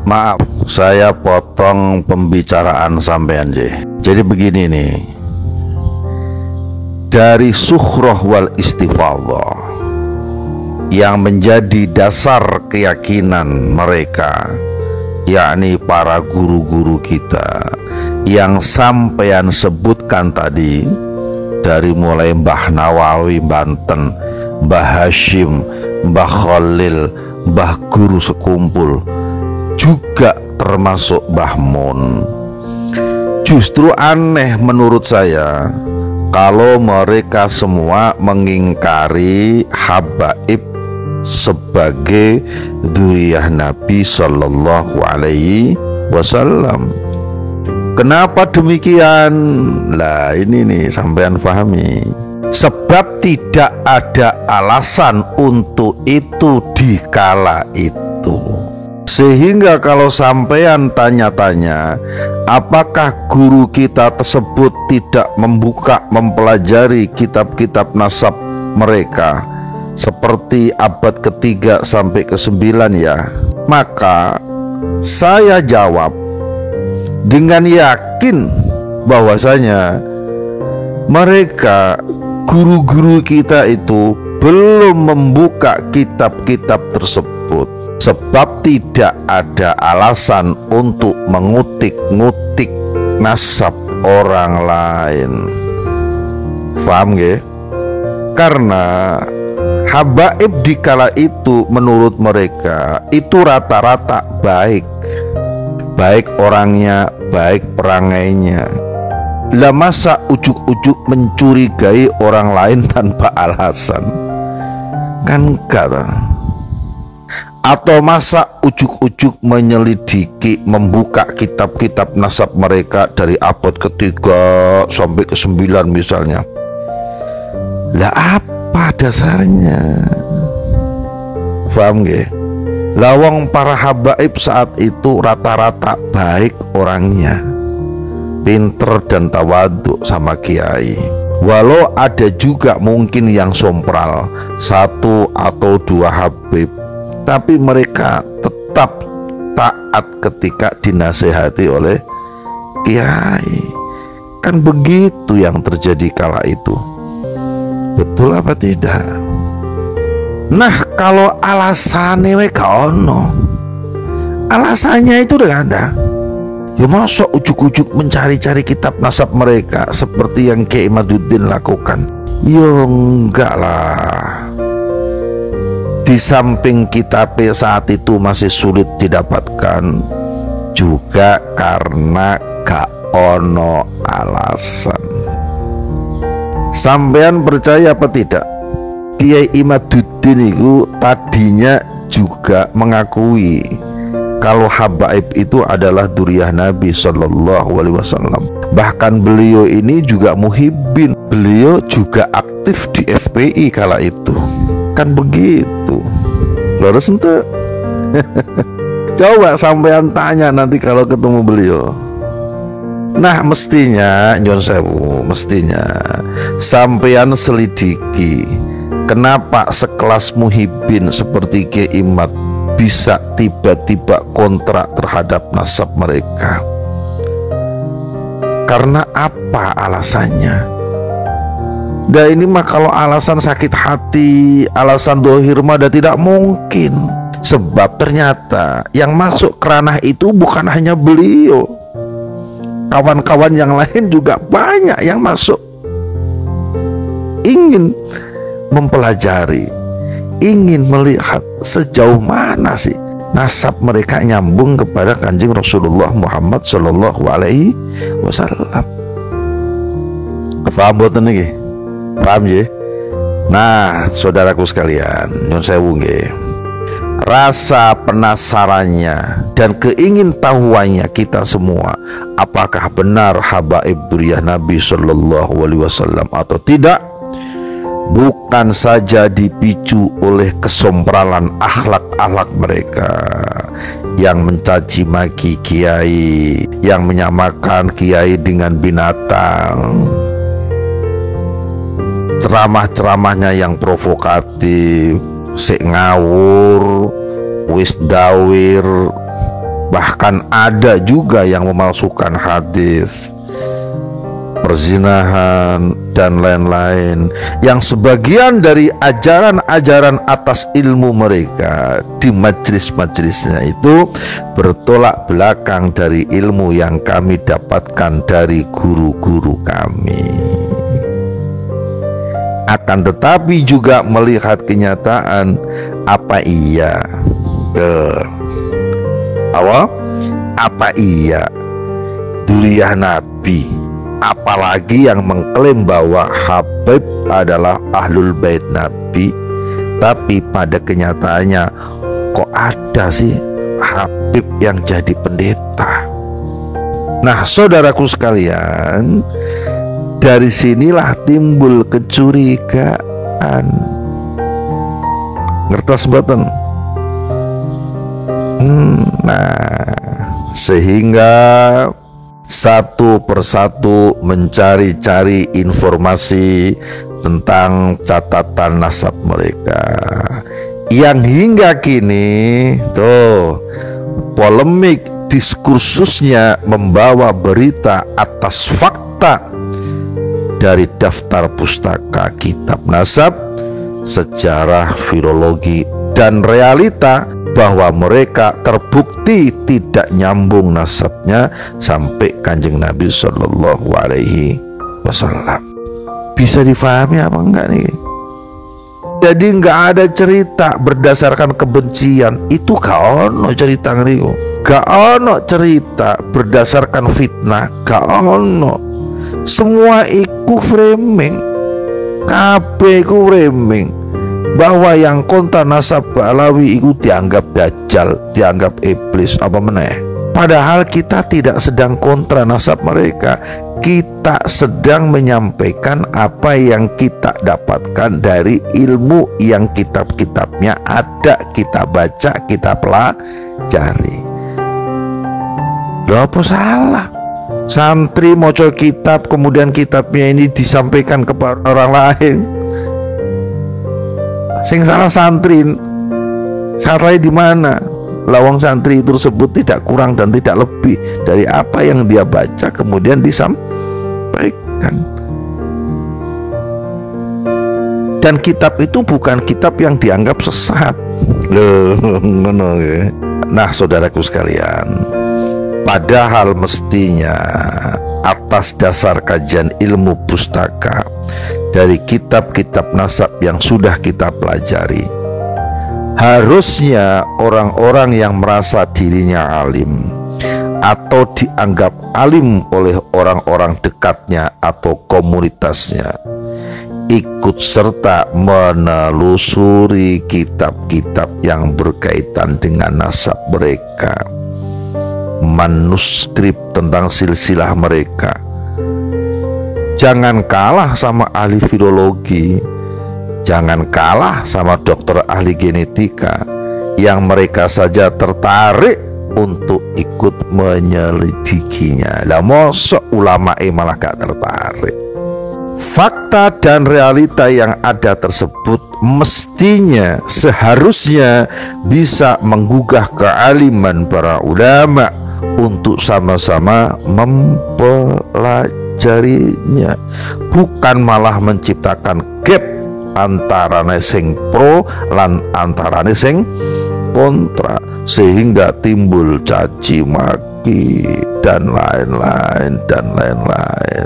Maaf, saya potong pembicaraan sampean je. Jadi begini nih, dari sukhrah wal istifadhah yang menjadi dasar keyakinan mereka, yakni para guru-guru kita yang sampean sebutkan tadi, dari mulai Mbah Nawawi Banten, Mbah Hashim, Mbah Khalil, Mbah Guru Sekumpul, juga termasuk Mbah Mun. Justru aneh menurut saya kalau mereka semua mengingkari habaib sebagai dzurriyyah Nabi Sallallahu Alaihi Wasallam. Kenapa demikian? Lah ini nih sampean pahami. Sebab tidak ada alasan untuk itu di kala itu. Sehingga kalau sampean tanya-tanya, apakah guru kita tersebut tidak membuka mempelajari kitab-kitab nasab mereka seperti abad ke-3 sampai ke-9 ya? Maka saya jawab dengan yakin bahwasanya mereka, guru-guru kita itu belum membuka kitab-kitab tersebut. Sebab tidak ada alasan untuk mengutik-ngutik nasab orang lain. Paham gak? Karena habaib di kala itu menurut mereka itu rata-rata baik. Baik orangnya, baik perangainya. Lah masa ujuk-ujuk mencurigai orang lain tanpa alasan? Kan enggak. Atau masa ujuk-ujuk menyelidiki, membuka kitab-kitab nasab mereka dari abad ke-3 sampai ke-9 misalnya. Lah apa dasarnya? Paham gak? Lawang para habaib saat itu rata-rata baik orangnya, pinter dan tawaduk sama kiai. Walau ada juga mungkin yang sompral, 1 atau 2 habib, tapi mereka tetap taat ketika dinasehati oleh kiai. Kan begitu yang terjadi kala itu. Betul apa tidak? Nah, kalau alasannya gak ono, alasannya itu udah ada. Ya masa ujuk-ujuk mencari-cari kitab nasab mereka seperti yang Kiai Imaduddin lakukan? Ya enggak lah. Di samping kitabnya saat itu masih sulit didapatkan, juga karena gak ono alasan. Sampean percaya apa tidak? Kiai Imaduddin itu tadinya juga mengakui kalau habaib itu adalah dzurriyyah Nabi Sallallahu Alaihi Wasallam. Bahkan beliau ini juga muhibbin, beliau juga aktif di FPI kala itu. Kan begitu. Lurus ente. Coba sampean tanya nanti kalau ketemu beliau. Nah, mestinya nyon sewu, mestinya sampean selidiki kenapa sekelas muhibbin seperti Kiai Imad bisa tiba-tiba kontrak terhadap nasab mereka. Karena apa alasannya? Dan ini mah kalau alasan sakit hati, alasan dohir mah tidak mungkin. Sebab ternyata yang masuk ke ranah itu bukan hanya beliau, kawan-kawan yang lain juga banyak yang masuk, ingin mempelajari, ingin melihat sejauh mana sih nasab mereka nyambung kepada Kanjeng Rasulullah Muhammad Sallallahu Alaihi Wasallam. Paham boten niki? Paham ya? Nah, saudaraku sekalian, nyun sewu nggih. Rasa penasarannya dan keingintahuannya kita semua, apakah benar habaib dzurriyyah Nabi Sallallahu Alaihi Wasallam atau tidak, bukan saja dipicu oleh kesompralan akhlak-akhlak mereka yang mencaci maki kiai, yang menyamakan kiai dengan binatang, ceramah-ceramahnya yang provokatif, sik ngawur, wis dawir, Bahkan ada juga yang memalsukan hadis, perzinahan dan lain-lain, yang sebagian dari ajaran-ajaran atas ilmu mereka di majelis-majelisnya itu bertolak belakang dari ilmu yang kami dapatkan dari guru-guru kami. Akan tetapi juga melihat kenyataan, apa iya apa iya duriyah Nabi, apalagi yang mengklaim bahwa Habib adalah ahlul bait Nabi, tapi pada kenyataannya kok ada sih Habib yang jadi pendeta? Nah, saudaraku sekalian, dari sinilah timbul kecurigaan. Ngertos mboten? Nah, sehingga satu persatu mencari-cari informasi tentang catatan nasab mereka, yang hingga kini tuh polemik diskursusnya membawa berita atas fakta dari daftar pustaka kitab nasab, sejarah, filologi, dan realita bahwa mereka terbukti tidak nyambung nasabnya sampai Kanjeng Nabi Shallallahu Alaihi Wasallam. Bisa difahami apa enggak nih? Jadi enggak ada cerita berdasarkan kebencian, itu gak ono cerita ngeriku. Gak ono cerita berdasarkan fitnah, gak ono. Semua iku framing, kabeh iku framing. Bahwa yang kontra nasab Alawi itu dianggap dajjal, dianggap iblis, apa meneh. Padahal kita tidak sedang kontra nasab mereka. Kita sedang menyampaikan apa yang kita dapatkan dari ilmu yang kitab-kitabnya ada, kita baca, kita pelajari. Loh, apa salah? Santri moco kitab, kemudian kitabnya ini disampaikan kepada orang lain. Sing salah santri, salahnya di mana? Lawang santri tersebut tidak kurang dan tidak lebih dari apa yang dia baca kemudian disampaikan. Dan kitab itu bukan kitab yang dianggap sesat. Nah, saudaraku sekalian, padahal mestinya atas dasar kajian ilmu pustaka dari kitab-kitab nasab yang sudah kita pelajari, harusnya orang-orang yang merasa dirinya alim atau dianggap alim oleh orang-orang dekatnya atau komunitasnya ikut serta menelusuri kitab-kitab yang berkaitan dengan nasab mereka, manuskrip tentang silsilah mereka. Jangan kalah sama ahli filologi, jangan kalah sama dokter ahli genetika yang mereka saja tertarik untuk ikut menyelidikinya. Lah mosok ulama malah gak tertarik. Fakta dan realita yang ada tersebut mestinya seharusnya bisa menggugah kealiman para ulama untuk sama-sama mempelajarinya, bukan malah menciptakan gap antarane sing pro lan antarane sing kontra, sehingga timbul caci maki dan lain-lain dan lain-lain.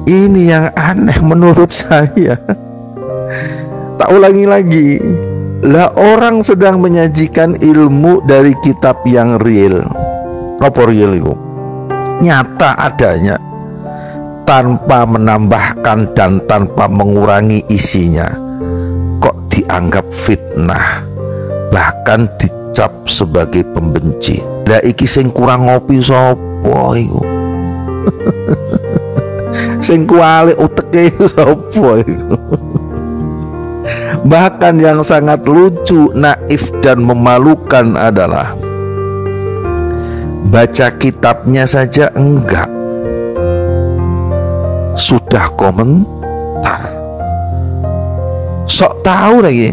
Ini yang aneh menurut saya. Tak ulangi lagi, lah orang sedang menyajikan ilmu dari kitab yang real. Apa real itu? Nyata adanya, tanpa menambahkan dan tanpa mengurangi isinya. Kok dianggap fitnah, bahkan dicap sebagai pembenci. Lah iki sing kurang ngopi sapa iku? Sing kuali uteke sapa iku? Bahkan yang sangat lucu, naif dan memalukan adalah baca kitabnya saja enggak, sudah komentar. Sok tahu lagi,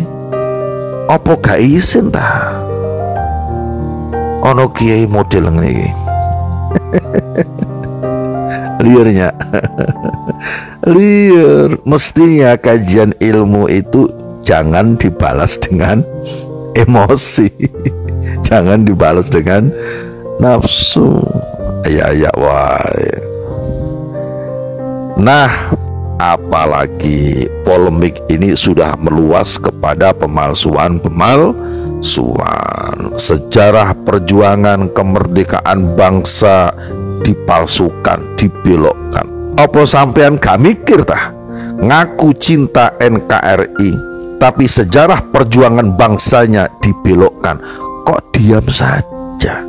opo gak isin ta? ono kiai model ngene. Liarnya. Liar. Mestinya kajian ilmu itu jangan dibalas dengan emosi. Jangan dibalas dengan nafsu. Ya wah. Nah, apalagi polemik ini sudah meluas kepada pemalsuan sejarah perjuangan kemerdekaan bangsa dipalsukan, dibelokkan. Apa sampean gak mikir tah ngaku cinta NKRI tapi sejarah perjuangan bangsanya dibelokkan? Kok diam saja?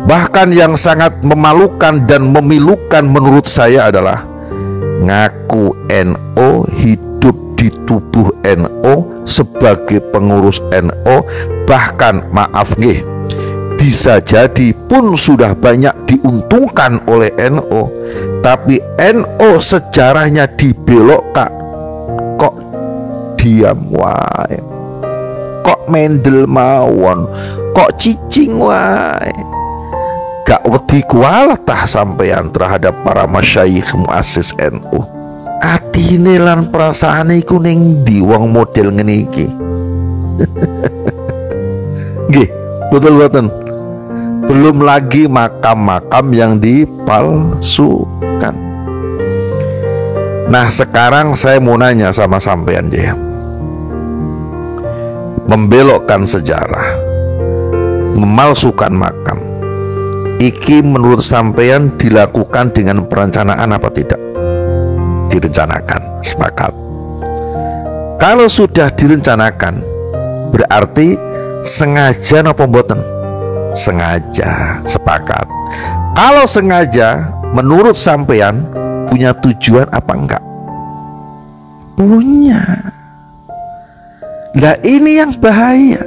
Bahkan yang sangat memalukan dan memilukan menurut saya adalah ngaku NO, hidup di tubuh NO, sebagai pengurus NO, bahkan maaf nggih, bisa jadi pun sudah banyak diuntungkan oleh NO, tapi NO sejarahnya dibelokkan. Kok diam wae? Kok mendel mawon? Kok cicing wae? Gak wedi kualah tah sampeyan terhadap para masyayikh muassis NU. Atine lan perasaane iku ning ndi wong model ngene iki? Nggih, betul boten? Belum lagi makam-makam yang dipalsukan. Nah, sekarang saya mau nanya sama sampean ya. Membelokkan sejarah, memalsukan makam, iki menurut sampean dilakukan dengan perencanaan apa tidak? Direncanakan, sepakat. Kalau sudah direncanakan, berarti sengaja napa mboten? Sengaja, sepakat. Kalau sengaja, menurut sampean punya tujuan apa enggak? Punya. Nah, ini yang bahaya.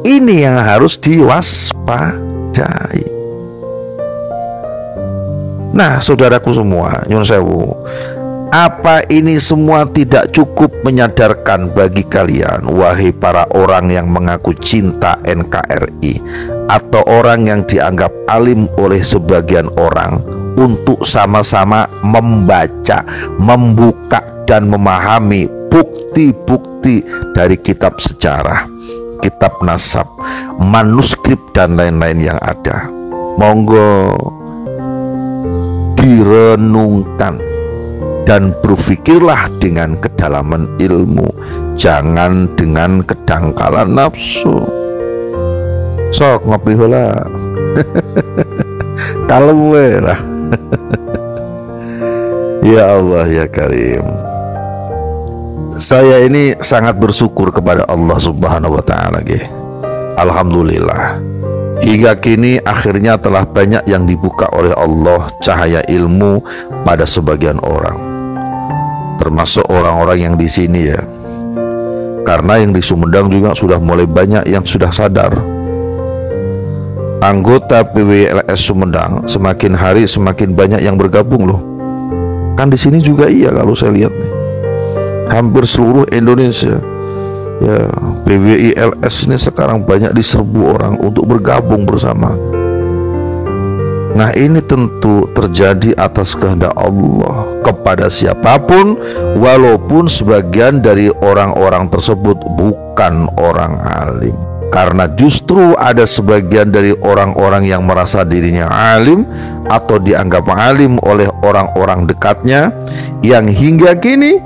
Ini yang harus diwaspadai. Nah, saudaraku semua, nyun sewu, apa ini semua tidak cukup menyadarkan bagi kalian, wahai para orang yang mengaku cinta NKRI atau orang yang dianggap alim oleh sebagian orang, untuk sama-sama membaca, membuka dan memahami bukti-bukti dari kitab sejarah, kitab nasab, manuskrip dan lain-lain yang ada. Monggo direnungkan dan berpikirlah dengan kedalaman ilmu, jangan dengan kedangkalan nafsu. Sok ngopi heula. Kalem we lah. Ya Allah ya Karim. Saya ini sangat bersyukur kepada Allah Subhanahu wa taala nggih. Alhamdulillah. Hingga kini akhirnya telah banyak yang dibuka oleh Allah cahaya ilmu pada sebagian orang. Termasuk orang-orang yang di sini ya. Karena yang di Sumedang juga sudah mulai banyak yang sudah sadar. Anggota PWLS Sumedang semakin hari semakin banyak yang bergabung loh. Kan di sini juga iya kalau saya lihat nih. Hampir seluruh Indonesia ya, PWILS ini sekarang banyak diserbu orang untuk bergabung bersama. Nah, ini tentu terjadi atas kehendak Allah kepada siapapun, walaupun sebagian dari orang-orang tersebut bukan orang alim. Karena justru ada sebagian dari orang-orang yang merasa dirinya alim atau dianggap alim oleh orang-orang dekatnya yang hingga kini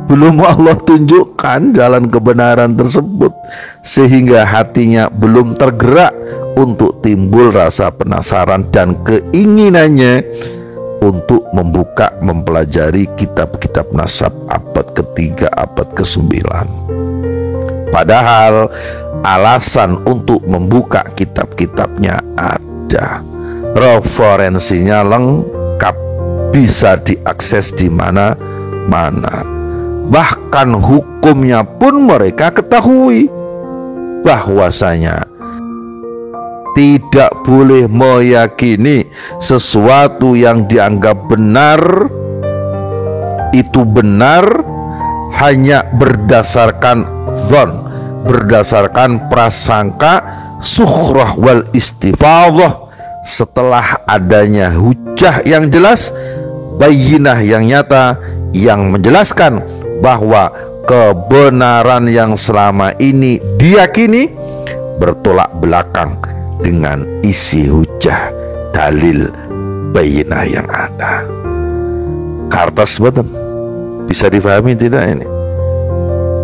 belum Allah tunjukkan jalan kebenaran tersebut, sehingga hatinya belum tergerak untuk timbul rasa penasaran dan keinginannya untuk membuka, mempelajari kitab-kitab nasab abad ke-3, abad ke-9. Padahal alasan untuk membuka kitab-kitabnya ada, referensinya lengkap, bisa diakses di mana-mana. Bahkan hukumnya pun mereka ketahui, bahwasanya tidak boleh meyakini sesuatu yang dianggap benar itu benar hanya berdasarkan dzon, berdasarkan prasangka sukhrah wal istifadhah, setelah adanya hujah yang jelas, bayyinah yang nyata, yang menjelaskan bahwa kebenaran yang selama ini diyakini bertolak belakang dengan isi hujah dalil bayyinah yang ada. Kartas betul bisa difahami tidak ini?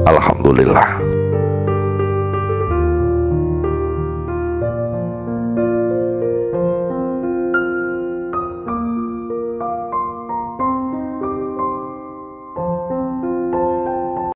Alhamdulillah.